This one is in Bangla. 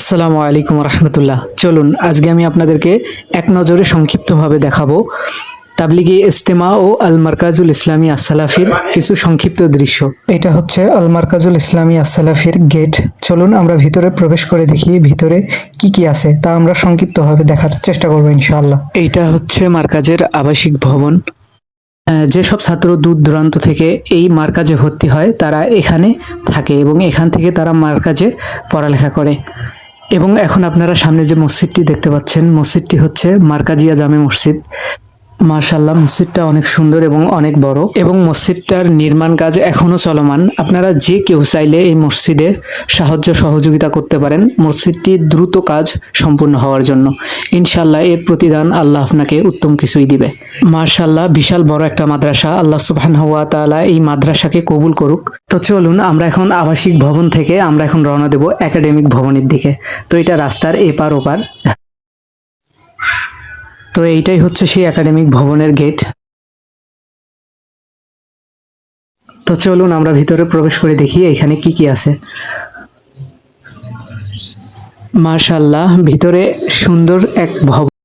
আসসালামু আলাইকুম রহমতুল্লাহ। চলুন আজকে আমি আপনাদেরকে এক নজরে সংক্ষিপ্তভাবে দেখাবো তাবলিগি ইজতেমা ও আল মারকাজুল ইসলামী আসসালাফির কিছু সংক্ষিপ্ত দৃশ্য। এটা হচ্ছে আল মারকাজুল ইসলামী আসসালাফির গেট। চলুন আমরা ভিতরে প্রবেশ করে দেখি ভিতরে কি কি আছে, তা আমরা সংক্ষিপ্তভাবে দেখার চেষ্টা করবো ইনশাআল্লাহ। এইটা হচ্ছে মারকাজের আবাসিক ভবন। যেসব ছাত্র দূর দূরান্ত থেকে এই মারকাজে ভর্তি হয় তারা এখানে থাকে এবং এখান থেকে তারা মারকাজে পড়ালেখা করে। এবং এখন আপনারা সামনে যে মসজিদটি দেখতে পাচ্ছেন, মসজিদটি হচ্ছে মারকাজিয়া জামে মসজিদ। মাশাআল্লাহ, মসজিদটা অনেক সুন্দর এবং অনেক বড় এবং মসজিদটার নির্মাণ কাজ এখনো চলমান। আপনারা যে কেউ চাইলে এই মসজিদে সাহায্য সহযোগিতা করতে পারেন মসজিদটি দ্রুত কাজ সম্পূর্ণ হওয়ার জন্য। ইনশাআল্লাহ এর প্রতিদান আল্লাহ আপনাকে উত্তম কিছুই দিবে। মাশাআল্লাহ, বিশাল বড় একটা মাদ্রাসা। আল্লাহ সুবহানাহু ওয়া তাআলা এই মাদ্রাসাকে কবুল করুক। তো চলুন আমরা এখন আবাসিক ভবন থেকে আমরা এখন রওনা দেব একাডেমিক ভবনের দিকে। তো এটা রাস্তার এপার ওপার। তো এইটাই হচ্ছে সেই একাডেমিক ভবনের গেট। তো চলুন আমরা ভিতরে প্রবেশ করে দেখি এখানে কি কি আছে। মাশাআল্লাহ, ভিতরে সুন্দর এক ভবন।